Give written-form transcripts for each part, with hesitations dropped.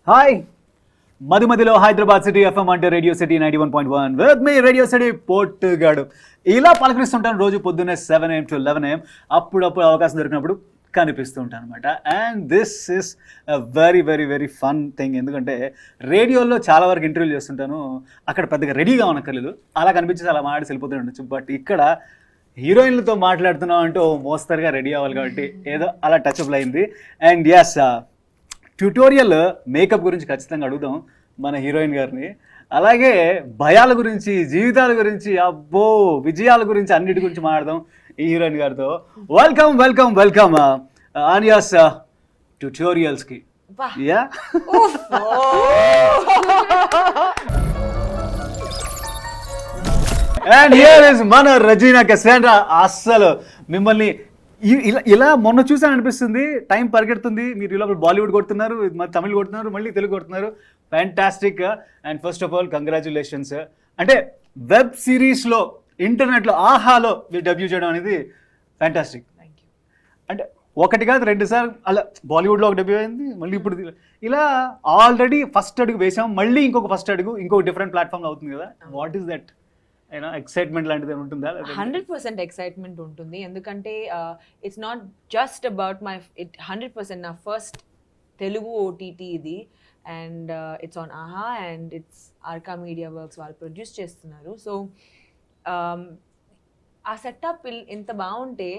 Hi మధుమతిలో Hyderabad city FM అంటే radio city 91.1 with మీ రేడియో సిటీ పొట్టుగాడు. ఇలా పలకరిస్తుంటాను రోజు పొద్దున్నే 7 AM to 11 AM. అప్పుడప్పుడు అవకాశం దొరికినప్పుడు కనిపిస్తూ ఉంటాను అనమాట. And this is very very very fun thing. ఎందుకంటే రేడియోలో చాలా వరకు ఇంటర్వ్యూలు చేస్తుంటాను, అక్కడ పెద్దగా రెడీగా ఉన్నక్కర్లేదు, అలా కనిపించేసి అలా మాట్లాడి వెళ్ళిపోతూ ఉండొచ్చు. బట్ ఇక్కడ హీరోయిన్లతో మాట్లాడుతున్నాం అంటే మోస్తరుగా రెడీ అవ్వాలి కాబట్టి ఏదో అలా టచ్అప్ అయింది. అండ్ ఎస్, ట్యూటోరియల్ మేకప్ గురించి ఖచ్చితంగా అడుగుదాం మన హీరోయిన్ గారిని. అలాగే భయాల గురించి, జీవితాల గురించి, అబ్బో విజయాల గురించి, అన్నిటి గురించి మాట్లాడదాం ఈ హీరోయిన్ గారితో. వెల్కమ్ వెల్కమ్ వెల్కమ్ ఆన్యాస్ ట్యూటోరియల్స్కి. యా, అండ్ హియర్ ఇస్ మన రజీనా కసాండ్రా. అస్సలు మిమ్మల్ని ఇలా మొన్న చూసాను అనిపిస్తుంది, టైం పరిగెడుతుంది. మీరు ఇలా బాలీవుడ్ కొడుతున్నారు, తమిళ్ కొడుతున్నారు, మళ్ళీ తెలుగు కొడుతున్నారు. Fantastic. And first of all congratulations. అంటే వెబ్ సిరీస్లో, ఇంటర్నెట్లో, ఆహాలో మీరు డెబ్యూ చేయడం అనేది ఫ్యాంటాస్టిక్. అంటే ఒకటి కాదు, 2 సార్లు అలా బాలీవుడ్లో ఒక డెబ్యూ అయింది, మళ్ళీ ఇప్పుడు ఇలా ఆల్రెడీ ఫస్ట్ అడుగు వేసాం, మళ్ళీ ఇంకొక ఫస్ట్ అడుగు ఇంకొక డిఫరెంట్ ప్లాట్ఫామ్లో అవుతుంది కదా. వాట్ ఈస్ దట్ ఎక్సైట్మెంట్ లాంటిది ఉంటుందా? 100% ఎక్సైట్మెంట్ ఉంటుంది. ఎందుకంటే it's not just about my 100% నా ఫస్ట్ తెలుగు ఓటీటీ ఇది. And it's on Aha and it's Arka media works వాళ్ళు ప్రొడ్యూస్ చేస్తున్నారు. సో ఆ సెటప్ ఇంత బాగుంటే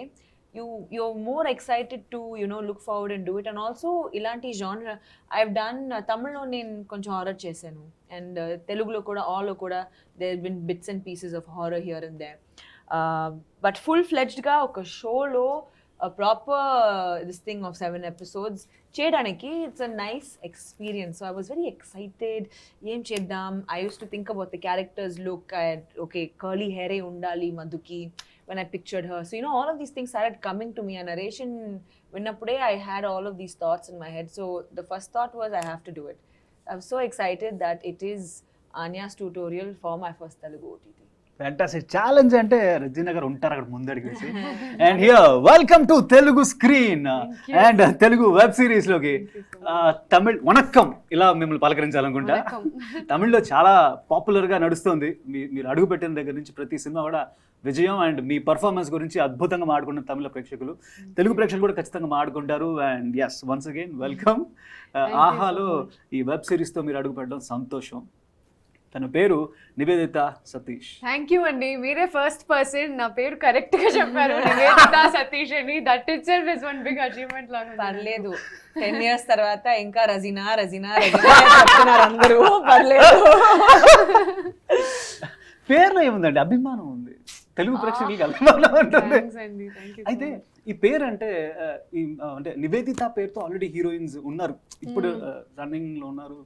you're more excited to look forward and do it. And also ilanti genre I've done Tamil lo nen koncham horror chesanu, and Telugu lo kuda all lo kuda there have been bits and pieces of horror here and there, but full fledged ga oka show lo a proper this thing of 7 episodes cheyadaniki it's a nice experience. So I was very excited. Em cheddam, I used to think about the characters look at, okay, curly hair e undali Madhuki when I pictured her. So all of these things started coming to me. A narration vinnappude I had all of these thoughts in my head. So the first thought was I have to do it. I'm so excited that it is Anya's tutorial for my first Telugu OTT. Fantastic challenge అంటే రజీనా గారు ఉంటారు అక్కడ ముందడికి వేసి. And here welcome to Telugu screen and Telugu web series లోకి. తమిళ్ వణక్కం ఇలా మిమ్మల్ని పలకరించాలనుకుంటా. తమిళ్లో చాలా పాపులర్ గా నడుస్తుంది. మీరు అడుగు పెట్టిన దగ్గర నుంచి ప్రతి సినిమా కూడా విజయం. అండ్ మీ పర్ఫార్మెన్స్ గురించి అద్భుతంగా మాట్లాడుకున్న తమిళ ప్రేక్షకులు, తెలుగు ప్రేక్షకులు కూడా ఖచ్చితంగా మాట్లాడుకుంటారు. And yes, once again welcome. ఆహాలో ఈ వెబ్ సిరీస్ తో మీరు అడుగు పెట్టడం సంతోషం. తన పేరు నివేదిత సతీష్. థ్యాంక్ యూ అండి, మీరే ఫస్ట్ పర్సన్ నా పేరు కరెక్ట్ గా చెప్పారు, నివేదిత సతీష్ అని. That itself is one big achievement లాగా. పర్లేదు, 10 years తర్వాత ఇంకా రజీనా రజీనా రజీనా చెప్తున్నారు అందరూ. పర్లేదు, పేరులో ఏముందండి, అభిమానం ఉంది, తెలుగు ప్రేక్షకులకి అభిమానం ఉంటుంది. అయితే ఈ పేరు అంటే అంటే నివేదిత పేరుతో ఆల్రెడీ హీరోయిన్స్ ఉన్నారు, ఇప్పుడు రన్నింగ్ లో ఉన్నారు,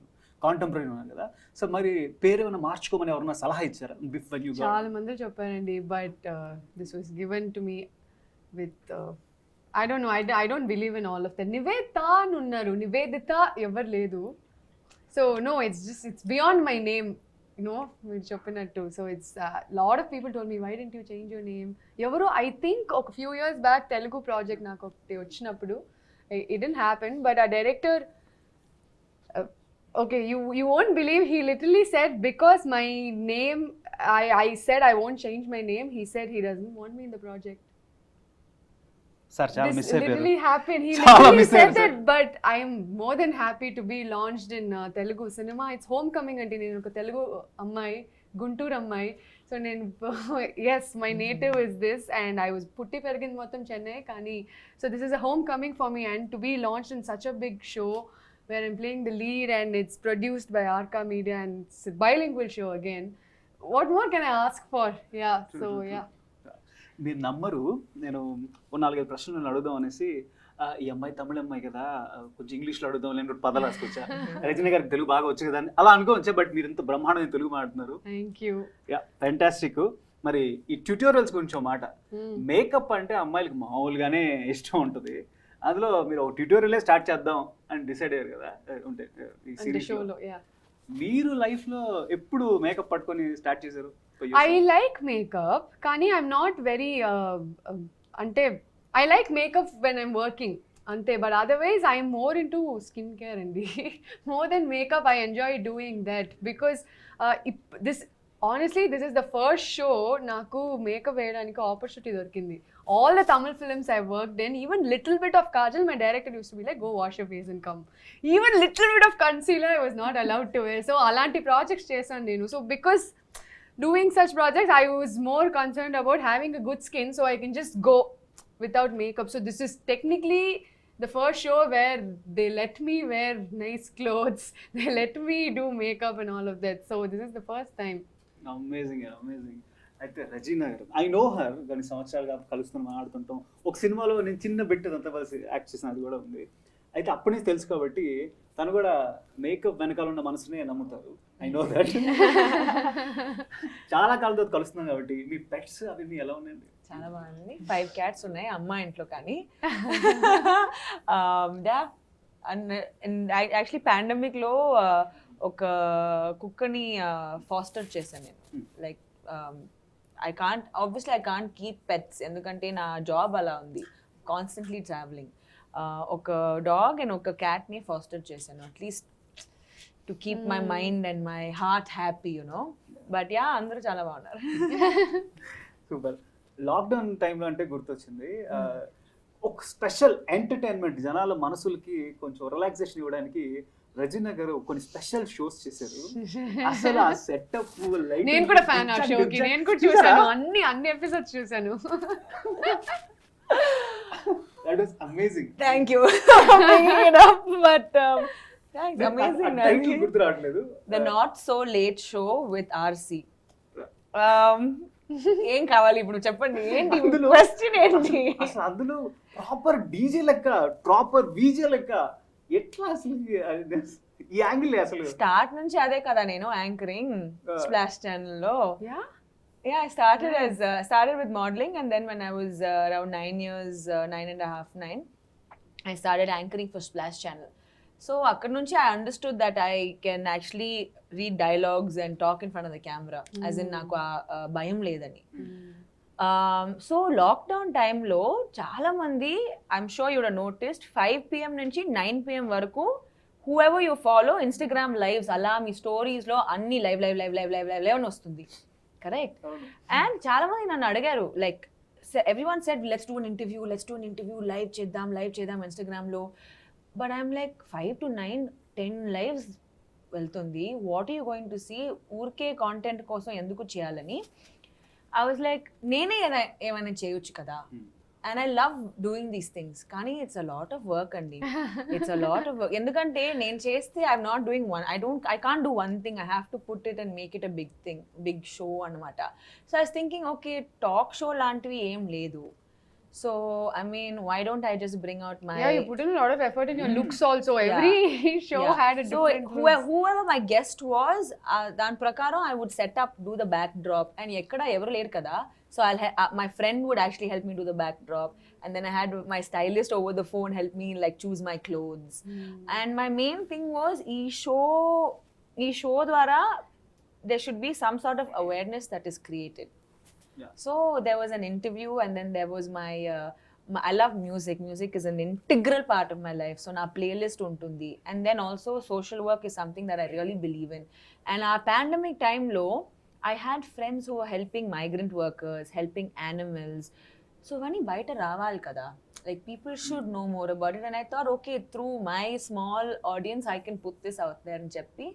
కాంటెంపరీ ఉన్నారు కదా. సో మరి పేరు ఏమైనా మార్చుకోమని ఎవరన్నా సలహా ఇచ్చారా? చాలా మంది చెప్పారండి, but this was given to me with I don't know, I don't believe in all of that. Nivedita అని ఉన్నారు, నివేదిత ఎవరు లేదు. So no, it's beyond my name, మీరు చెప్పినట్టు. So it's lot of people told me, why don't you change your name. ఎవరు I think ఒక few years back Telugu project నాకు ఒకటి వచ్చినప్పుడు, ఇట్ డిడ్ంట్ హ్యాపెన్, బట్ ఆ director, okay, you won't believe, he literally said because my name, I said I won't change my name, he said he doesn't want me in the project. Sir, chala miss ayyaru. Literally happened, he literally said that. But I am more than happy to be launched in Telugu cinema. It's homecoming ante nenu oka Telugu ammai, Guntur ammai. So nenu yes, my native is this, and I was putti perigin mottham Chennai kani. So this is a homecoming for me, and to be launched in such a big show where I'm playing the lead and it's produced by Arka Media and it's a bilingual show again. What more can I ask for? Yeah, so yeah. మీరు నమ్మరు, నేను 4-5 ప్రశ్నలు అడుగుదాం అనేసి, ఈ అమ్మాయి తమిళ అమ్మాయి కదా, కొంచెం ఇంగ్లీష్లో అడుగుదాం, నేను పదాలు రాసుకొచ్చా, రజనీ గారికి తెలుగు బాగా వచ్చు కదా అని అలా అనుకోవచ్చా. బట్ మీరు ఇంత బ్రహ్మాండమైన తెలుగు మాట్లాడుతున్నారు. Thank you. Yeah, fantastic. మరి ఈ ట్యూటోరియల్స్ గురించి ఒక మాట. మేకప్ అంటే అమ్మాయిలకి మామూలుగానే ఇష్టం ఉంటుంది, అందులో మీరు ఒక ట్యూటోరియల్ స్టార్ట్ చేద్దాం అని డిసైడ్ అయ్యారు కదా. మీరు లైఫ్ లో ఎప్పుడు మేకప్ పట్టుకొని స్టార్ట్ చేశారు? ఐ లైక్ మేకప్, కానీ ఐఎమ్ నాట్ వెరీ అంటే I like makeup when I'm working. ante, but otherwise I am more into skincare and more than makeup. I enjoy doing that because honestly this is the first show naku makeup veyadaniki opportunity dorkindi. All the Tamil films I worked in, even little bit of kajal, my director used to be like, go wash your face and come. Even little bit of concealer I was not allowed to wear. So alanti projects chesanu nenu. So because doing such projects, I was more concerned about having a good skin so I can just go without makeup. So this is technically the first show where they let me wear nice clothes, they let me do makeup and all of that. So this is the first time. Amazing amazing. అయితే రజీనా గారు, I know her, కొన్ని సంవత్సరాలుగా కలుస్తున్నాం, మాట్లాడుతుంటాం. ఒక సినిమాలో నేను చిన్న bit అంతా కలిసి యాక్ట్ చేసిన అది కూడా ఉంది. అయితే అప్పటి నుంచి తెలుసు కాబట్టి తను కూడా మేకప్ వెనకాల ఉన్న మనసునే నమ్ముతారు. I know that. చాలా కాలంతో కలుస్తున్నాం కాబట్టి మీ పెట్స్ అవి ఎలా ఉన్నాయండి? చాలా బాగుంది. 5 cats ఉన్నాయి అమ్మ ఇంట్లో. కానీ యాక్చువల్లీ పాండమిక్ లో ఒక కుక్కని ఫాస్టర్ చేశాను నేను. Like I can't keep pets ఎందుకంటే నా జాబ్ అలా ఉంది, కాన్స్టెంట్లీ ట్రావెలింగ్. ఒక డాగ్ అండ్ ఒక క్యాట్ని ఫాస్టర్ చేశాను, at least to keep my mind and my heart happy, you know. But yeah, అందరూ చాలా బాగున్నారు. సూపర్. లాక్డౌన్ టైంలో అంటే గుర్తొచ్చింది, ఒక స్పెషల్ ఎంటర్టైన్మెంట్, జనాల మనసులకి కొంచెం రిలాక్సేషన్ ఇవ్వడానికి రజీనా గారు కొన్ని స్పెషల్ షోస్ చేశారు. అసలు ఆ సెటప్, నేను కూడా ఫ్యాన్ ఆ షోకి, నేను కూడా చూసాను, అన్ని ఎపిసోడ్స్ చూసాను. That was amazing. Thank you for bringing it up, but thanks. Amazing. Title గుర్తు రావట్లేదు. The Not So Late Show with RC. ఏం కావాలి ఇప్పుడు చెప్పండి, ఏంటి క్వశ్చన్ ఏంటి? అసలు అందులో ప్రాపర్ డీజే లెక్క, ప్రాపర్ వీజే లెక్క, ఎట్లా అసలు ఈ యాంగిల్? అసలు స్టార్ట్ నుంచి అదే కదా నేను యాంకరింగ్ స్ప్లాష్ ఛానల్ లో. Yeah, I started with modeling, and then when I was around 9 years, 9.5, I started anchoring for Splash Channel. So akkad nunchi I understood that I can actually read dialogues and talk in front of the camera, as in naku bayam ledani. So lockdown time lo chaala mandi, I'm sure you would have noticed, 5 PM nunchi 9 PM varaku whoever you follow Instagram lives ala mi stories lo anni live అని వస్తుంది. Correct. And చాలా మంది నన్ను అడిగారు, like everyone said let's do an interview, live చేద్దాం Instagram లో. But I'm like 5 to 9, 10 lives వెళ్తుంది, what are you going to see? ఊరికే కాంటెంట్ కోసం ఎందుకు చేయాలని I was like, నేనే ఏమైనా చేయొచ్చు కదా. And I love doing these things. Kani, it's a lot of work, Andi. It's a lot of work. Endukante nen chesthe I'm not doing one. I can't do one thing. I have to put it and make it a big thing, big show anamata. So I was thinking, okay, talk show lantivi em ledu. So I mean, why don't I just bring out my... Yeah, you put in a lot of effort in your looks also. Every show had a different look. Whoever my guest was, dan prakaram I would set up, do the backdrop, and ekkada evaru leru kada. So my friend would actually help me do the backdrop, and then I had my stylist over the phone help me like choose my clothes. And my main thing was ee show dwara there should be some sort of awareness that is created. Yeah. So there was an interview, and then there was my I love music. Music is an integral part of my life. So na playlist untundi, and then also social work is something that I really believe in. And our pandemic time lo I had friends who were helping migrant workers, helping animals. So vani baita raval kada, like people should know more about it. And I thought, okay, through my small audience I can put this out there and cheppi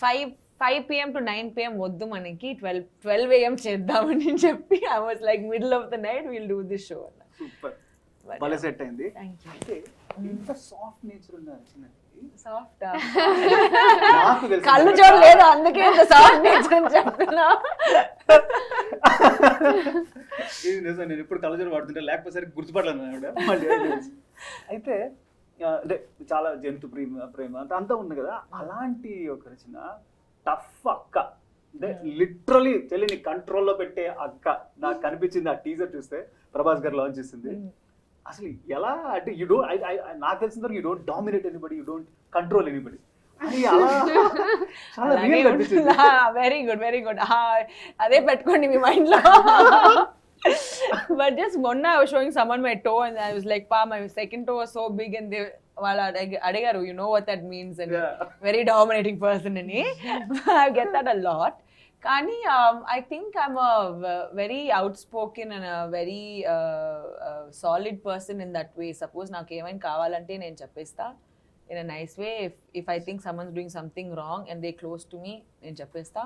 5 PM to 9 PM వద్దు మనకి 12 AM చేద్దామని చెప్పి I was like middle of the night we'll do this show. Super, భలే set అయింది. Thank you. అంటే ఇంత soft nature ఉన్నారు చిన్నది. సాఫ్ట్ కళ్ళు చూడలేదు, అందుకే ఇంత సాఫ్ట్ నేచర్ అని చెప్తున్నా. ఇది నిజం, నేను ఎప్పుడు కళ్ళజోడు వాడుతుంటే లేకపోతే సరే గుర్తుపడలేను. అయితే అంటే చాలా జంతు ప్రేమ అంతా ఉంది కదా, అలాంటి ఒక రచన టఫ్ అక్క, అంటే లిటరలీ తెలియని కంట్రోల్లో పెట్టే అక్క నాకు కనిపించింది ఆ టీజర్ చూస్తే. ప్రభాస్ గారు లాంచ్ చేసింది. అసలు ఎలా అంటే యూ డోంట్, నాకు తెలిసిన వరకు you don't dominate anybody, you don't control anybody. చాలా రియల్ అనిపించింది. Very good, very good. అదే పెట్టుకోండి మీ మైండ్ లో. But just one I was showing someone my toe and I was like, "Pa, my second toe was so big," and they adigaru, you know what that means, and very dominating person in me. I get that a lot. Kani, I think I'm a very outspoken and a very solid person in that way. Suppose నాకు ఏమైనా కావాలంటే నేను చెప్పేస్తా in a nice way. If I think someone's doing something wrong and they're close to me, నేను చెప్పేస్తా.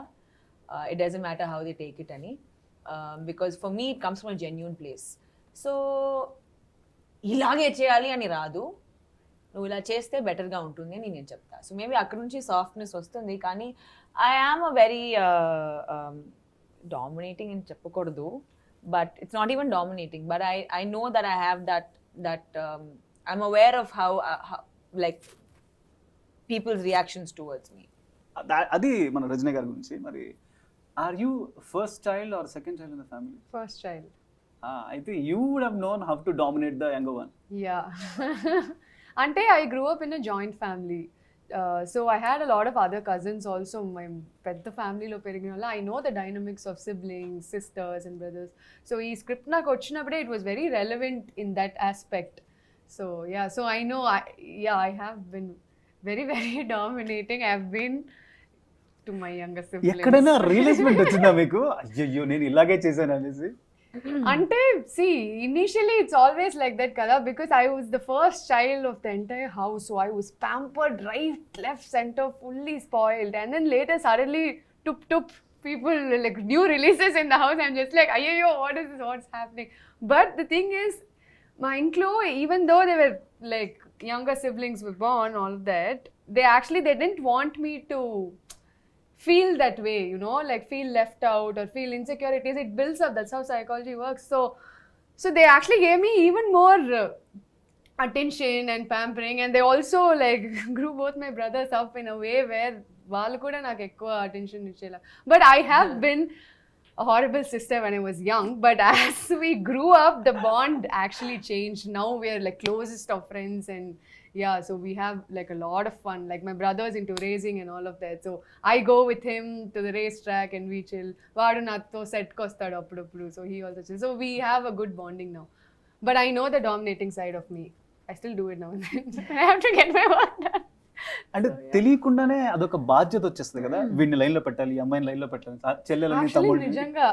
It doesn't matter how they take it అని. Because for me it comes from a genuine place. So ఇలాగే చేయాలి అని రాదు, నువ్వు ఇలా చేస్తే బెటర్గా ఉంటుంది అని నేను చెప్తా. సో మేబీ అక్కడ నుంచి సాఫ్ట్నెస్ వస్తుంది. కానీ I am a very dominating అని చెప్పకూడదు, but it's not even dominating, but I know that I have that I'm aware of how like people's reactions towards me. అది మన రజనీ గారి గురించి. మరి are you first child or second child in the family? First child. అయితే you would have known how to dominate the younger one. Yeah. అంటే I grew up in a joint family. So I had a lot of other cousins also. My పెద్ద ఫ్యామిలీలో పెరిగిన వల్ల I know the dynamics of siblings, sisters and brothers. So ఈ script నాకు వచ్చినప్పుడే it was very relevant in that aspect. So yeah, so I know I have been very very dominating. I have been to my younger siblings. ఎక్కడైనా రియలైజ్మెంట్ వచ్చిందా మీకు, అయ్యో నేను ఇలాగే చేశాను అనేసి? Ante, see, initially it's always like that, kada, because I was the first child of the entire house, so I was pampered right, left, center, fully spoiled. And then later, suddenly, tup, people, like new releases in the house, I'm just like, ayyo, what is this, what's happening? But the thing is, my Inklo, even though they were like younger siblings were born, all of that, they didn't want me to feel that way, you know, like feel left out or feel insecurities. It builds up. That's how psychology works. So they actually gave me even more attention and pampering, and they also like grew both my brothers up in a way where వాళ్ళు కూడా నాకు ఎక్కువ attention ఇచ్చేలా. But I have been a horrible sister when I was young, but as we grew up, the bond actually changed. Now we are like closest of friends, and yeah, so we have like a lot of fun. Like my brother's into racing and all of that, so I go with him to the racetrack and we chill. Vaadu natho set kostadu appudu, so he also chill. So we have a good bonding now. But I know the dominating side of me. I still do it now and then. I have to get my work done. అంటే తెలియకుండానే అదొక బాధ్యత వచ్చేస్తుంది కదా, వీడిని లైన్లో పెట్టాలి, అమ్మాయిని లైన్లో పెట్టాలి, చెల్లెలని తమ్ముడు. నిజంగా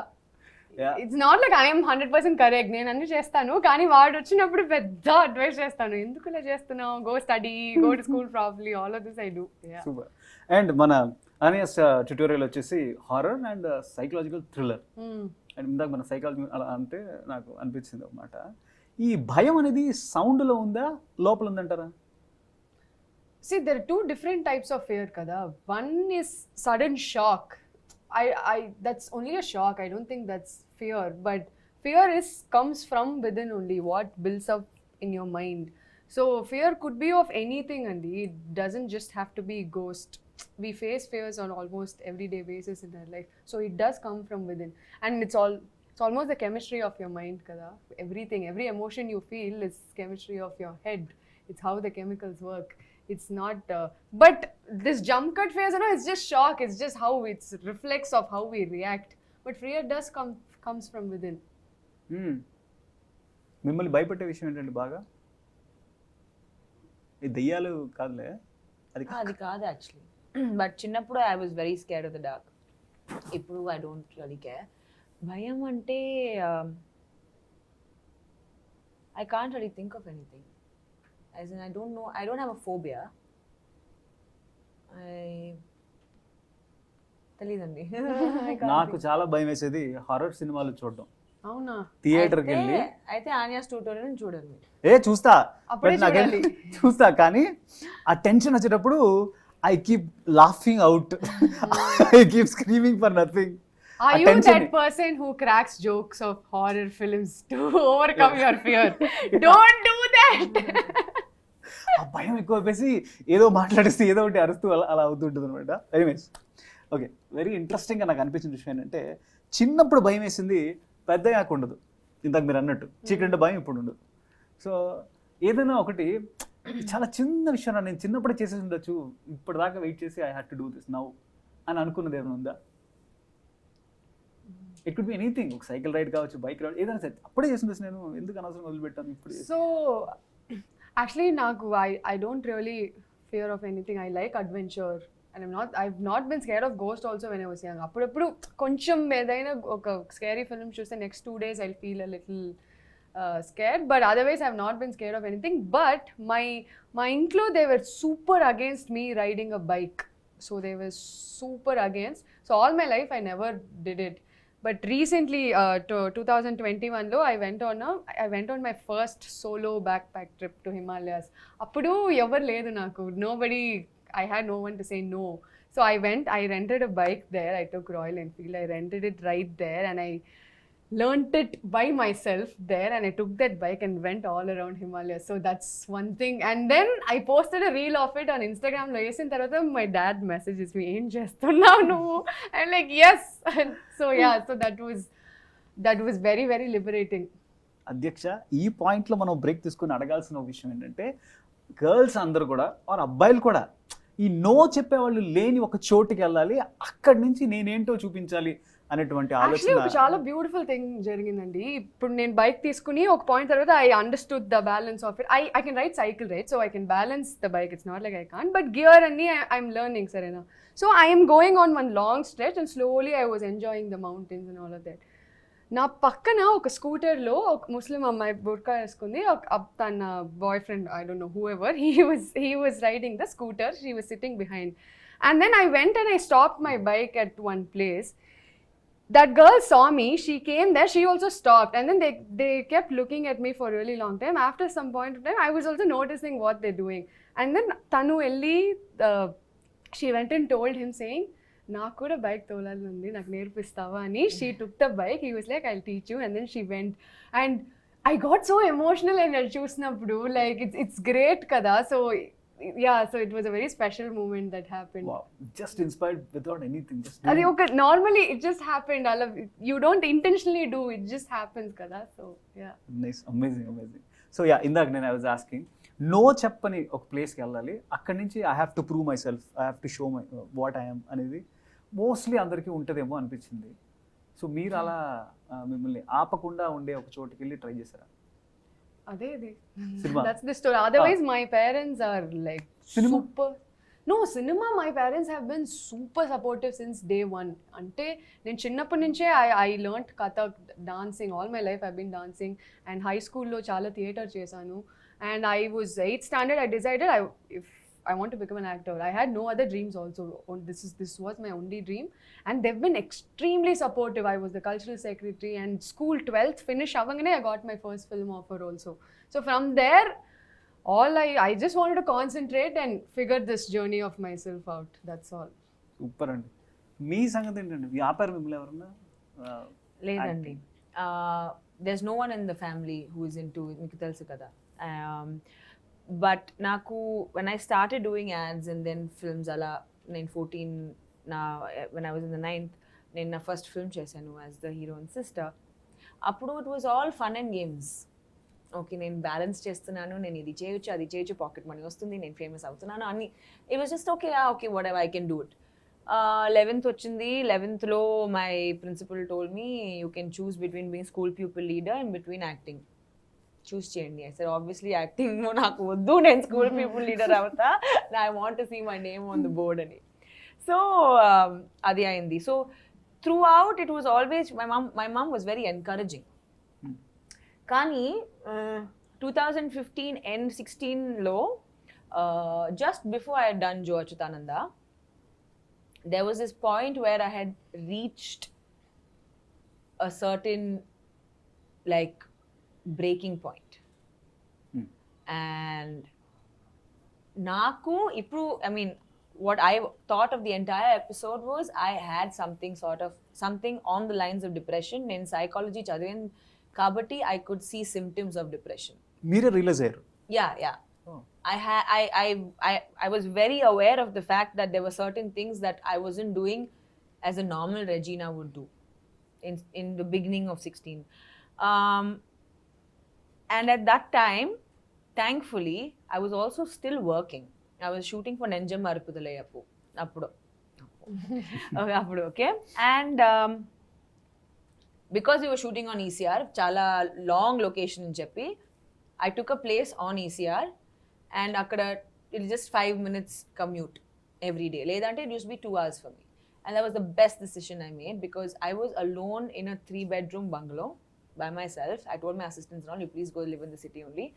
it's not like I'm 100% correct, నేను అన్ని చేస్తాను, కానీ వాడు వచ్చినప్పుడు పెద్ద అడ్వైస్ చేస్తాను, ఎందుకు ఇలా చేస్తున్నావు, go study, go to school properly, all of this I do. Super. And మన అనియాస్ ట్యుటోరియల్ వచ్చేసి horror and psychological thriller. And ఇందాక మన సైకాలజీ అలా అంటే నాకు అనిపించింది అన్నమాట. ఈ భయం అనేది సౌండ్లో ఉందా, లోపల ఉందంటారా? See, there are two different types of fear, kada. One is sudden shock. That's only a shock. I don't think that's fear. But fear comes from within only, what builds up in your mind. So fear could be of anything, and it doesn't just have to be ghost. We face fears on almost everyday basis in our life. So it does come from within, and it's almost the chemistry of your mind, kada. Everything, every emotion you feel is chemistry of your head. It's how the chemicals work. It's not, but this jump cut phase, you know, it's just shock. It's just how it's reflex of how we react. But fear does comes from within. మిమ్మల్ని భయపెట్టే విషయం ఏంటంటే బాగా ఈ దెయ్యాలు కాదులే, అది కాదు యాక్చువల్లీ. బట్ చిన్నప్పుడు I was very scared of the dark. ఇప్పుడు ఐ డోంట్ రియలీ కేర్. భయం అంటే I can't really think of anything. As in, I don't know, I don't have a phobia. తెలీదండి. నాకు చాలా భయం వేసేది హారర్ సినిమాలు చూడడం. అవునా? థియేటర్కి వెళ్ళి అయితే ఆన్యాస్ ట్యూటోరియల్ చూడండి. చూస్తా కానీ ఆ టెన్షన్ వచ్చేటప్పుడు I keep laughing out. I keep screaming for nothing. Are you that person who cracks jokes of horror films to overcome your fear? Don't do that. ఆ భయం ఎక్కువ వేసి ఏదో మాట్లాడేసి ఏదో ఒకటి అరుస్తూ అలా అవుతుంటుంది అనమాట. ఎనీవేస్, ఓకే, వెరీ ఇంట్రెస్టింగ్గా నాకు అనిపించిన విషయం ఏంటంటే చిన్నప్పుడు భయం వేసింది పెద్దయ్యాక ఉండదు. ఇందాక మీరు అన్నట్టు చీకటి భయం ఇప్పుడు ఉండదు. సో ఏదైనా ఒకటి చాలా చిన్న విషయం నేను చిన్నప్పుడే చేసేసి ఉండొచ్చు, ఇప్పటిదాకా వెయిట్ చేసి I had to do this now అని అనుకున్నది ఏమైనా ఉందా? ఇట్ కుడ్ బి ఎనీథింగ్, ఒక సైకిల్ రైడ్ కావచ్చు, బైక్ రైడ్, ఏదైనా సరే అప్పుడే చేసింది నేను ఎందుకు అనవసరం వదిలిపెట్టాను ఇప్పుడు. So actually నాకు I don't really fear of anything. I like adventure and I've not been scared of ghost also when I was young. అప్పుడప్పుడు కొంచెం ఏదైనా ఒక scary film చూస్తే next 2 days I'll feel a little scared, but otherwise I've not been scared of anything. But my intlo, they were super against me riding a bike. So they were super against. So all my life I never did it. But recently, 2021 lo, I went on my first solo backpack trip to Himalayas. Appudu ever ledu naku. Nobody, I had no one to say no. So I rented a bike there. I took Royal Enfield. I rented it right there and I learned it by myself there, and I took that bike and went all around Himalayas. So that's one thing. And then I posted a reel of it on Instagram lo chesin tarvata my dad messages me, em chestunnau nuvu. I'm like, yes. So yeah, so that was very very liberating. అధ్యక్ష, ఈ పాయింట్లో మనం break తీసుకుని అడగాల్సిన విషయం ఏంటంటే, girls అందరూ కూడా ఆర్ అబ్బాయిలు కూడా ఈ నో చెప్పేవాళ్ళు లేని ఒక చోటుకి వెళ్ళాలి, అక్కడి నుంచి నేనేంటో చూపించాలి అనేటువంటి యాక్చువల్లీ ఒక ఆలోచన. చాలా బ్యూటిఫుల్ థింగ్ జరిగిందండి. ఇప్పుడు నేను బైక్ తీసుకుని ఒక పాయింట్ తర్వాత I understood the balance of it. I can ride cycle right, so I can balance the bike. It's not like I can't, but gear అన్ని ఐఎమ్ లెర్నింగ్, సరేనా. So I'm going on one long stretch and slowly I was enjoying the mountains and all of that. నా పక్కన ఒక స్కూటర్లో ఒక ముస్లిం అమ్మాయి బుర్కా వేసుకుంది. తన boyfriend, I don't know whoever, he was riding the scooter, she was sitting behind. And then I went and I stopped my bike at one place. That girl saw me, she came there, she also stopped, and then they kept looking at me for a really long time. After some point of time, I was also noticing what they're doing. And then Tanu Elli, she went and told him saying, నాకు కూడా bike తోలాలి ఉంది, నాకు నేర్పిస్తావా అని. She took the bike, he was like, I'll teach you, and then she went. And I got so emotional and I చూసినప్పుడు, like it's great kada. So yeah, so it was a very special moment that happened. Wow, just inspired without anything, just అది ఒక normally it just happened. I love it. You don't intentionally do, it just happens kada. So yeah, nice, amazing. So yeah, ఇందాక నేను I was asking, no చెప్పని ఒక ప్లేస్కి వెళ్ళాలి, అక్కడి నుంచి I have to prove my self, I have to show my what I am అనేది mostly అందరికీ ఉంటుందేమో అనిపించింది. సో మీరు అలా మిమ్మల్ని ఆపకుండా ఉండే ఒక చోటుకి వెళ్ళి ట్రై చేశారా? adedi Cinema. that's the story. Otherwise my parents are like Cinema? super. No, cinema, my parents have been super supportive since day one. Ante nen chinnappu nunche I learned kathak, dancing. All my life I've been dancing, and high school lo chala theatre chesanu. And I was 8th standard, I decided if I want to become an actor. I had no other dreams also. This was my only dream, and they've been extremely supportive. I was the cultural secretary, and school 12th finish avangane I got my first film offer also. So from there, all I just wanted to concentrate and figure this journey of myself out. That's all. Super అండి. మీ సంగతి ఏంటండి? వ్యాపారం మిమ్మల్ని ఎవరన్నా లేదండి. there's no one in the family who is into it, మీకు తెలుసు కదా. బట్ నాకు when I started doing ads and then films అలా నేను 14 when I was in the 9th నేను నా ఫస్ట్ ఫిల్మ్ చేశాను as the hero and sister. అప్పుడు it was all fun and games. Okay, నేను బ్యాలెన్స్ చేస్తున్నాను, నేను ఇది చేయొచ్చు అది చేయొచ్చు, పాకెట్ మనీ వస్తుంది, నేను ఫేమస్ అవుతున్నాను అన్ని. It was just okay whatever I can do it. 11th వచ్చింది. 11th లో my principal told me you can choose between being school people leader and between acting. Choose చేయండి. Sir obviously acting నాకు వద్దు, నేను school people leader అవుతా, I want to see my name on the board అని. So అది అయింది. So throughout it was always my mom was very encouraging. కానీ 2015 and 16లో just before I had done Jo Achutananda, there was this point where I had reached a certain like breaking point. And naku ipru, I mean, what I thought of the entire episode was I had something on the lines of depression. In psychology chadivin kabatti I could see symptoms of depression. మీరే realise అయ్యారు? Yeah. I was very aware of the fact that there were certain things that I wasn't doing as a normal Regina would do in the beginning of 16. And at that time, thankfully, I was also still working. I was shooting for Nenjam Arupudalayapu. Appudu. Okay. And because we were shooting on ECR, chala long location అని చెప్పి I took a place on ECR and akkada it just 5 minutes commute every day. Ledante it used to be 2 hours for me. And that was the best decision I made because I was alone in a 3-bedroom bungalow by myself. I told my assistants, "No, you please go live in the city only.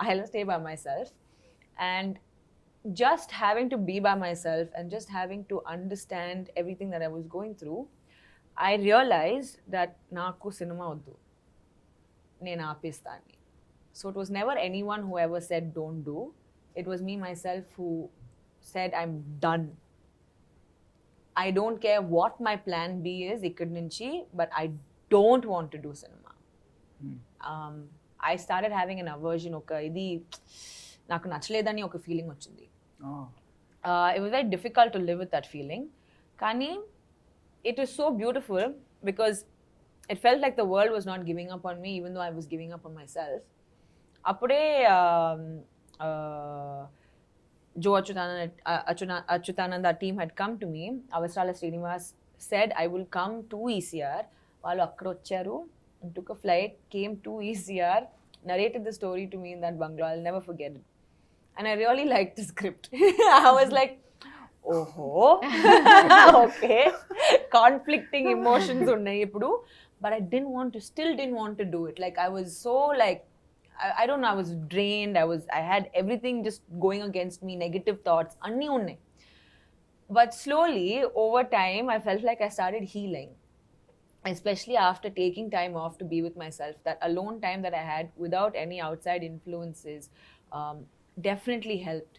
I'll stay by myself." And just having to be by myself and just having to understand everything that I was going through, I realized that naaku cinema oddu, nenu aapistani. So it was never anyone who ever said don't do. It was me myself who said I'm done. I don't care what my plan B is ikkad nunchi, but I don't want to do cinema. I started having an aversion, oka idi నాకు నచ్చలేదని ఒక feeling వచ్చింది. It was very difficult to live with that feeling. Kani it was so beautiful because it felt like the world was not giving up on me even though I was giving up on myself. Appude Joe Achyutananda team had come to me. Avasrala Srinivas said I will come to ECR. Vallu akkada vacharu and took a flight, came to ECR, narrated the story to me in that bungalow. I'll never forget it. And I really liked the script. I was like, oh, okay. Conflicting emotions unnai ippudu. But I still didn't want to do it. Like I was so like, I don't know, I was drained. I had everything just going against me, negative thoughts, anni unnai. But slowly, over time, I felt like I started healing. Especially after taking time off to be with myself. That alone time that I had without any outside influences definitely helped.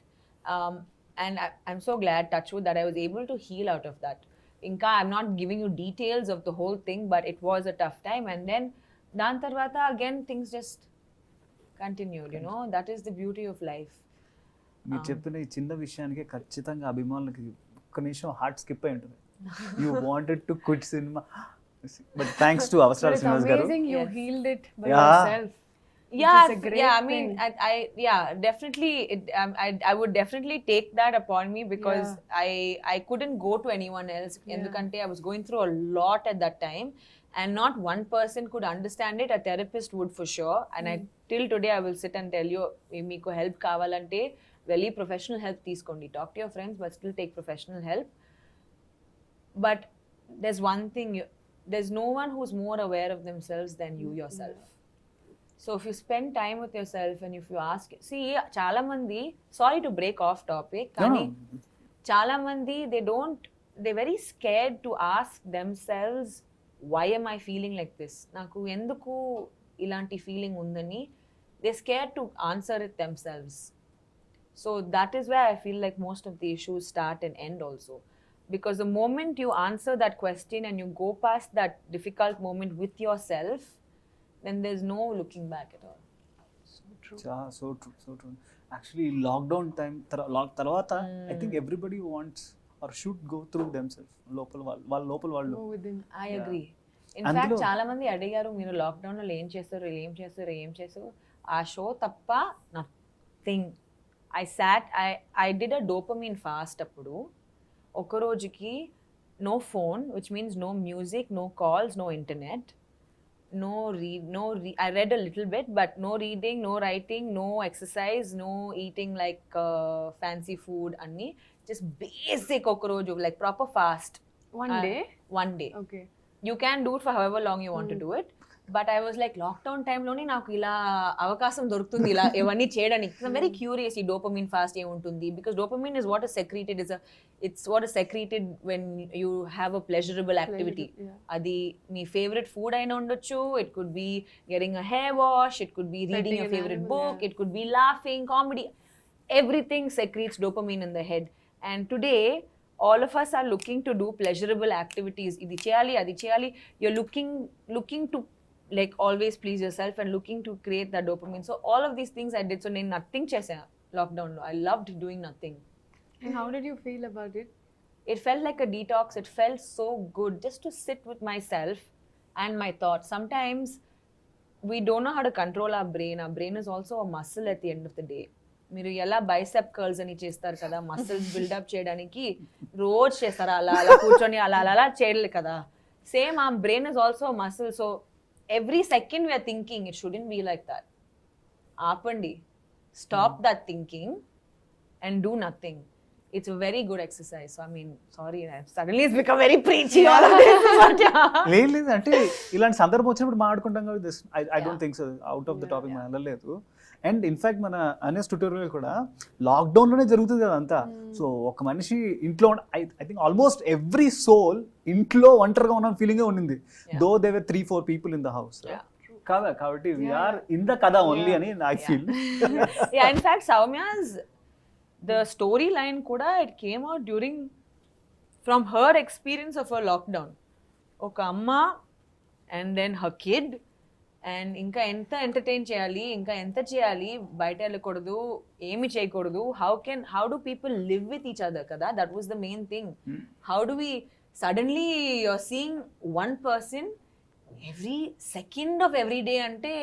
And I'm so glad, touchwood, that I was able to heal out of that. Inka, I'm not giving you details of the whole thing, but it was a tough time. And then, dan tarvata, again, things just continued, you know. That is the beauty of life. మీరు చెప్పిన ఈ చిన్న విషయానికి ఖచ్చితంగా అభిమానులకి ఒక్క నిమిషం heart skip అయి ఉంటుంది. You wanted to quit cinema, but thanks to అవసరాల శ్రీనివాస్ గారు. Amazing, you healed it by yourself. Yeah, It's a great yeah. I mean, thing. yeah, definitely. I would definitely take that upon me because I couldn't go to anyone else. Endukante I was going through a lot at that time, and not one person could understand it. A therapist would for sure. And till today, I will sit and tell you, meeku help kavalante, velli professional help teeskondi. Talk to your friends, but still take professional help. But there's one thing. There's no one who's more aware of themselves than you yourself. So if you spend time with yourself and if you ask, see, chala mandi, sorry to break off topic, kani chala mandi, they're very scared to ask themselves, why am I feeling like this? Naku enduku ilanti feeling undani, they're scared to answer it themselves. So that is where I feel like most of the issues start and end also. Because the moment you answer that question and you go past that difficult moment with yourself, then there's no looking back at all. So true. So true. Actually, lockdown time tarvata, I think everybody wants or should go through themselves. Local వాళ్ళు. Go within. I agree. In fact, చాలా మంది అడిగారు మీరు lockdown లో ఏం చేస్తారు. ఆ show తప్ప nothing. I did a dopamine fast అప్పుడు. ఒక రోజుకి no phone, which means no music, no calls, no internet. I read a little bit, but no reading, no writing, no exercise, no eating like fancy food, anni. Just basic okroju, like proper fast. One day? One day. Okay. You can do it for however long you want to do it. But I was like, lockdown time loni naaku ila avakasam dorukutundi ila evanni cheyadaniki. I'm very curious ee dopamine fast em untundi, because dopamine is what is secreted, it's what is secreted when you have a pleasurable activity. Adi mee favorite food aina undochu, it could be getting a hair wash, it could be reading your favorite book, it could be laughing, comedy. Everything secretes dopamine in the head. And today all of us are looking to do pleasurable activities. Idi cheyali, adi cheyali. You're looking to like always please yourself and looking to create that dopamine. So all of these things I did. So నేను nothing చేసా lockdown లో. I loved doing nothing. And how did you feel about it? It felt like a detox. It felt so good just to sit with myself and my thoughts. Sometimes we don't know how to control our brain. Our brain is also a muscle at the end of the day. మీరు ఎలా bicep curls అని చేస్తారు కదా, muscles buildup చేయడానికి రోజు చేస్తారు, అలా కూర్చొని అలా చేయలేదు కదా. Same, our brain is also a muscle. So every second we are thinking, it shouldn't be like that. Aapandi. Stop that thinking and do nothing. It's a very good exercise. So I mean, sorry, suddenly it's become very preachy all of this. But yeah. లేదు అంటే ఇలాంటి సందర్భం వచ్చినప్పుడు మాట్లాడుకుంటాం కదా. I don't think so out of the topic మనం వెళ్ళలేదు. And in fact మన అనేస్ ట్యూటోరియల్ కూడా లాక్డౌన్లోనే జరుగుతుంది కదా అంతా. సో ఒక మనిషి ఇంట్లో I think almost every soul ఇంట్లో ఒంటరిగా ఉన్న ఫీలింగే ఉండింది. Though they were 3-4 people in the house కదా. కాబట్టి వీఆర్ ఇన్ ద కదా ఓన్లీ అని I feel. Yeah, in fact, Soumya's the storyline kuda, it came out during from her experience of her lockdown. Oka amma and then her kid, and ఇంకా ఎంత entertain చేయాలి, ఇంకా ఎంత చేయాలి, బయట వెళ్ళకూడదు, ఏమి చేయకూడదు, how do people live with each other కదా. That was the main thing. How do we suddenly you're seeing one person every second of every day అంటే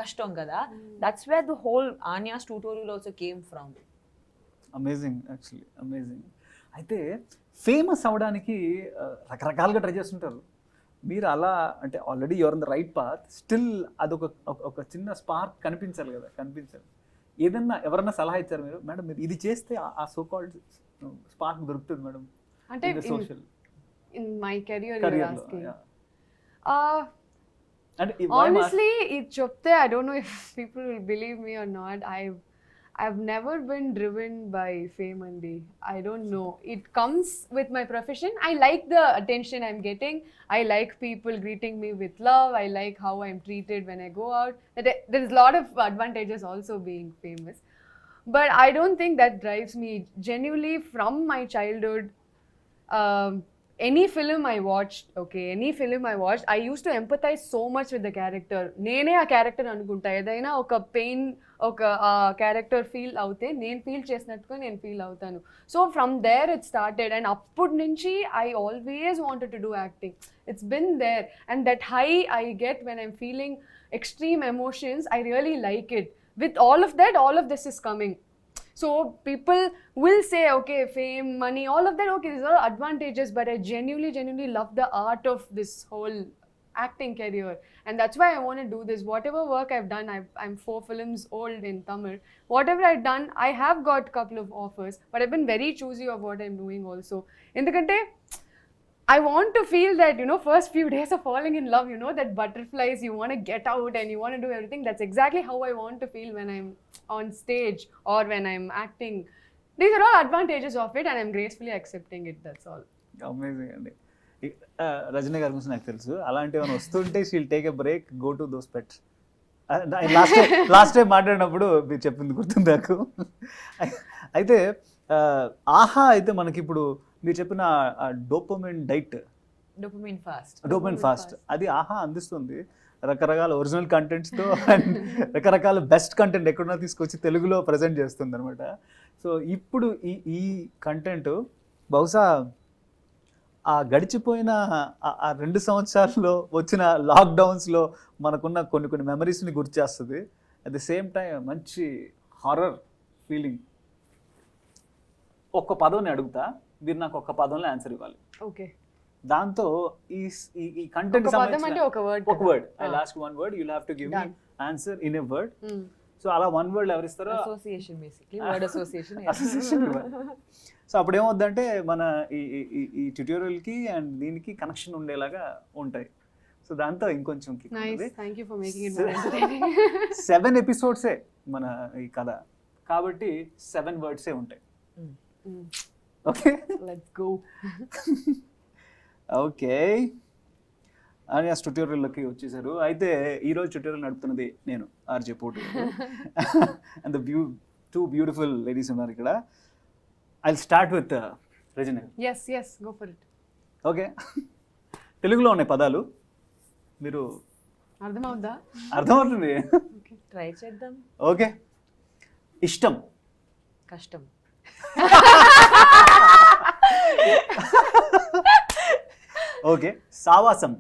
కష్టం కదా. That's where the whole Anya's tutorial also came from. Amazing, actually amazing. అయితే famous అవ్వడానికి రకరకాలుగా try చేస్తుంటారు. మీరు అలా అంటే already your in the right path, still అదొక ఒక చిన్న స్పార్క్ కనిపించాలి కదా, కనిపించాలి. ఏదన్నా ఎవరన్నా సలహా ఇచ్చారు మీరు, మేడం మీరు ఇది చేస్తే ఆ సో కాల్డ్ స్పార్క్ దొరుకుతుంది మేడం అంటే social in my career Career you're lo, asking? yeah. And Honestly, it chopte, I don't know if people will believe me or not. I've never been driven by fame, Andy. I don't know. It comes with my profession. I like the attention I'm getting. I like people greeting me with love. I like how I'm treated when I go out. There's a lot of advantages also being famous. But I don't think that drives me. Genuinely, from my childhood, any film I watched, I used to empathize so much with the character. Nene a character anukunta, edaina oka pain, oka character feel avute, nen feel chesinattuga nen feel avutanu. So from there it started, and appudu nunchi I always wanted to do acting. It's been there, and that high I get when I'm feeling extreme emotions, I really like it. With all of that, all of this is coming. So people will say, okay, fame, money, all of that, okay, these are advantages, but I genuinely love the art of this whole acting career, and that's why I want to do this. Whatever work I've done, I'm 4 films old in Tamil. Whatever I've done, I have got a couple of offers, but I've been very choosy of what I'm doing also. Endukante I want to feel that, first few days of falling in love, that butterflies, you want to get out and you want to do everything. That's exactly how I want to feel when I'm on stage or when I'm acting. These are all advantages of it, and I'm gracefully accepting it. That's all. Amazing అండి. రజనీ గారి గురించి నాకు తెలుసు. అలాంటి ఏమైనా వస్తుంటే she'll take a break, go to those pets. Last time మాట్లాడినప్పుడు మీరు చెప్పింది గుర్తుంది నాకు. అయితే ఆహా అయితే మనకి ఇప్పుడు మీరు చెప్పిన డోపమైన్ డైట్, డోపమైన్ ఫాస్ట్, అది ఆహా అందిస్తుంది. రకరకాల ఒరిజినల్ కంటెంట్స్తో అండ్ రకరకాల బెస్ట్ కంటెంట్ ఎక్కడున్నా తీసుకొచ్చి తెలుగులో ప్రజెంట్ చేస్తుంది అనమాట. సో ఇప్పుడు ఈ కంటెంట్ బహుశా ఆ గడిచిపోయిన ఆ 2 సంవత్సరాల్లో వచ్చిన లాక్డౌన్స్లో మనకున్న కొన్ని మెమరీస్ని గుర్తు చేస్తుంది. అట్ ద సేమ్ టైం మంచి హారర్ ఫీలింగ్. ఒక్క పదం అడుగుతా, మీరు నాకు ఒక్క పదంలో ఆన్సర్ ఇవ్వాలి. ఓకే. దాంతో ఈ కంటెంట్ ఒక word, I last 1 word, you'll have to give me answer in a word. So అలా 1 word ఎవరు ఇస్తారో association, basically word association. So అప్పుడు ఏమవుద్దంటే మన ఈ ట్యూటోరియల్కి అండ్ దీనికి కనెక్షన్ ఉండేలాగా ఉంటాయి. సో దాంతో ఇంకొంచెం 7 ఎపిసోడ్సే మన ఈ కథ కాబట్టి 7 wordsే ఉంటాయి. Okay, let's go. Okay, Anya's ట్యూటోరియల్లోకి వచ్చేసారు. అయితే ఈరోజు ట్యూటోరియల్ నడుపుతున్నది నేను, ఆర్జే పోటుగాడు. అండ్ టూ బ్యూటిఫుల్ లేడీస్ ఉన్నారు ఇక్కడ. I'll start with Regina. Yes, go for it. Okay, తెలుగులో ఉన్నాయి పదాలు, మీరు అర్థమవుతుంది, ట్రై చేద్దాం. ఓకే. ఇష్టం, కష్టం, ఓకే. సావాసం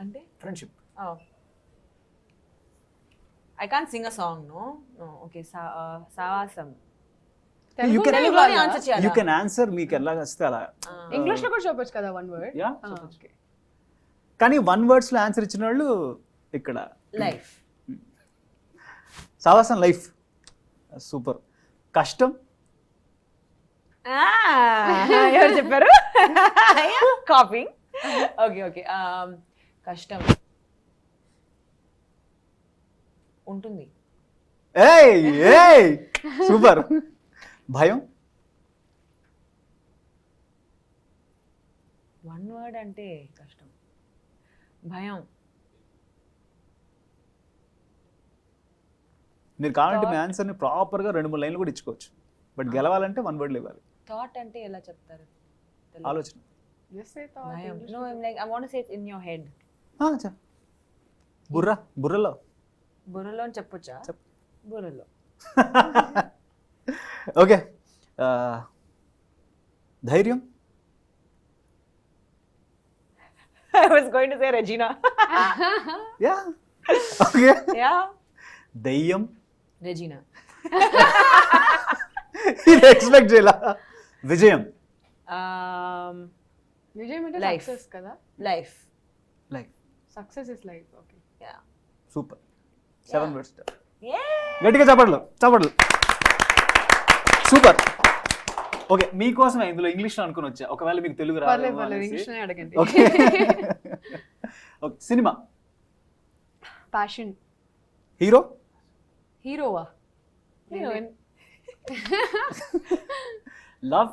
అంటే friendship. I can't sing a song, no. Okay, సావాసం. You తెలుగులో can answer, మీకు ఎలా వస్తే అలా. ఇంగ్లీష్ లో కూడా చెప్పొచ్చు కదా 1 word. Yeah, okay. కానీ 1 wordsలో ఆన్సర్ ఇచ్చిన వాళ్ళు ఇక్కడ లైఫ్. సావాసం లైఫ్. సూపర్. కష్టం. ఎవరు చెప్పారు? కాపింగ్. ఓకే. కష్టం ఉంటుంది. ఏయ్ సూపర్. భయం. 1 word అంటే కష్టం. భయం. మీరు కావాలంటే మీ ఆన్సర్ని ప్రాపర్గా 2-3 లైన్లు కూడా ఇచ్చుకోవచ్చు, బట్ గెలవాలంటే 1 wordలో ఇవ్వాలి. థాట్ అంటే ఎలా చెప్తారు? ఆలోచన. Just say thought. భయం. No, I'm like, I want to say it in your head. బుర్రలో. బుర్రలో అని చెప్పొచ్చా? బుర్రలో. ఓకే. ధైర్యం. I was going to say Regina. Yeah. Okay. Yeah. దయ్యం. Regina. ఇది ఎక్స్పెక్ట్ చేయాల. విజయం. విజయం అంటే Life. సక్సెస్ కదా. Life. Success is life. Okay. Yeah. Super. 7 words. Yeah. గట్టిగా చప్పట్లు. సూపర్. ఓకే, మీకోసం ఇందులో ఇంగ్లీష్లో అనుకుని వచ్చా, ఒకవేళ మీకు తెలుగు రాదు. ఇంగ్లీష్లోనే అడగండి. ఓకే. సినిమా. ప్యాషన్. హీరోవా? Heroine. Love.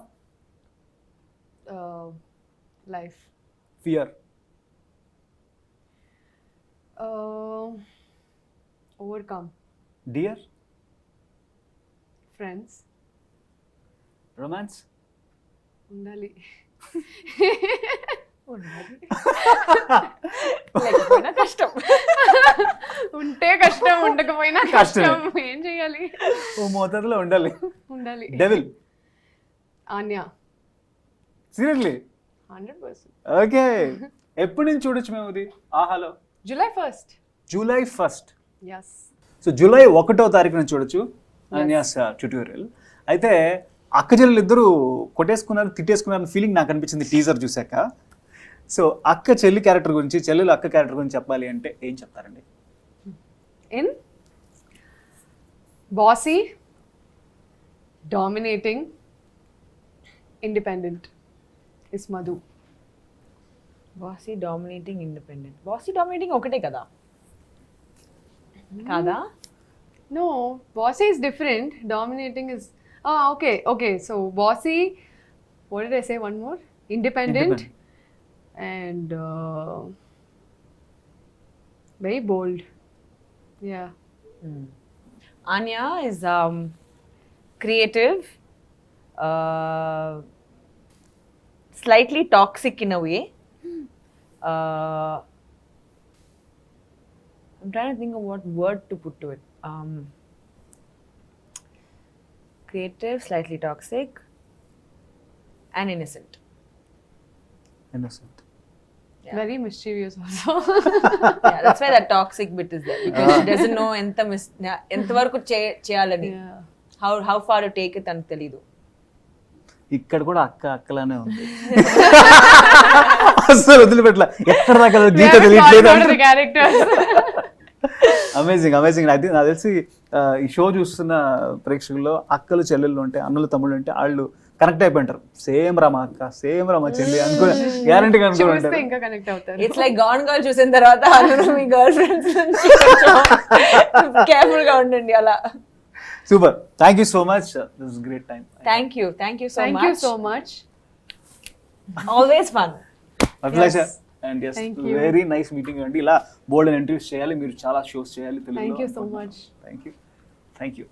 Life. Fear. Overcome. Dear. Friends. Romance. ఉండాలి. లేకపోయినా కష్టం. ఉంటే కష్టం, ఉండకపోయినా కష్టం. ఏం చేయాలి? ఓ మోతాదులో ఉండాలి. డెవిల్. ఆన్యా. సీరియస్లీ? 100%. ఓకే. ఎప్పటి నుంచి చూడొచ్చు మేము ఇది ఆహాలో? July 1st. July 1st. Yes. So July 1వ తారీఖు నుంచి చూడొచ్చు అన్యాస్ ట్యూటోరియల్. అయితే అక్క చెల్లెలు ఇద్దరు కొట్టేసుకున్నారు, తిట్టేసుకున్నారు ఫీలింగ్ నాకు అనిపించింది టీజర్ చూసాక. సో అక్క చెల్లి క్యారెక్టర్ గురించి, చెల్లెలు అక్క క్యారెక్టర్ గురించి చెప్పాలి అంటే ఏం చెప్తారండి? In bossy, dominating, independent is Madhu. Bossy, dominating, independent. Bossy dominating ఒకటే కదా? కాదా? No, bossy is different. Dominating is okay. So bossy, what did I say? One more. Independent. And very bold. Yeah. Anya is creative, slightly toxic in a way. I'm trying to think of what word to put to it. Creative, slightly toxic, and innocent. Yeah. Very mischievous also. Yeah, that's why that toxic bit is there, because she doesn't know ఎంత వరకు చేయాలని, how far to take it అని తెలీదు. ఇక్కడ కూడా అక్కలానే ఉంది. అసలు వదిలిపెట్టలా, ఎక్కడ దాకా గీత తెలియట్లేదు. అమేజింగ్. నాకు తెలిసి ఈ షో చూస్తున్న ప్రేక్షకుల్లో అక్కలు చెల్లెళ్ళు ఉంటే, అన్నలు తమ్ముళ్ళు ఉంటే వాళ్ళు కనెక్ట్ అయిపోయింటారు. సేమ్ రామ అక్క, సేమ్ రామ చెల్లి అనుకుని గ్యారంటీగా అనుకుంటారు. ఇంకా కనెక్ట్ అవుతారు. ఇట్స్ లైక్ గాన్ గర్ల్ చూసిన తర్వాత మీ గర్ల్ ఫ్రెండ్స్ నుంచి కేర్ఫుల్ గా ఉండండి అలా. Super. Thank you so much. This is great time. Thank you so much. Always fun. My pleasure. And yes, very nice meeting అండి. ఇలా బోల్డ్ అండ్ ఇంటర్వ్యూస్ చేయాలి, మీరు చాలా షోస్ చేయాలి తెలుగులో. Thank you so much. Thank you.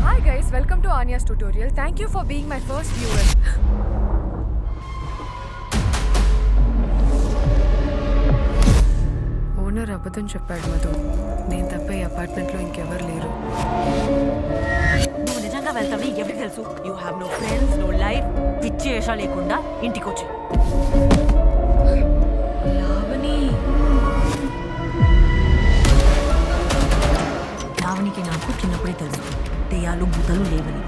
Hi guys, welcome to Anya's tutorial. Thank you for being my first viewer. Owner అబద్ధం చెప్పాడు మధు. నేను తప్ప ఈ అపార్ట్మెంట్లో ఇంకెవరు లేరు. నువ్వు నిజంగా వెళ్తావని ఎవరికి తెలుసు? You have no friends, no life. పిచ్చి వేషా లేకుండా ఇంటికి వచ్చి. లావణికి నాకు చిన్నప్పుడే తెలుసు దెయ్యాలు భూతాలు లేవని.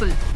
people.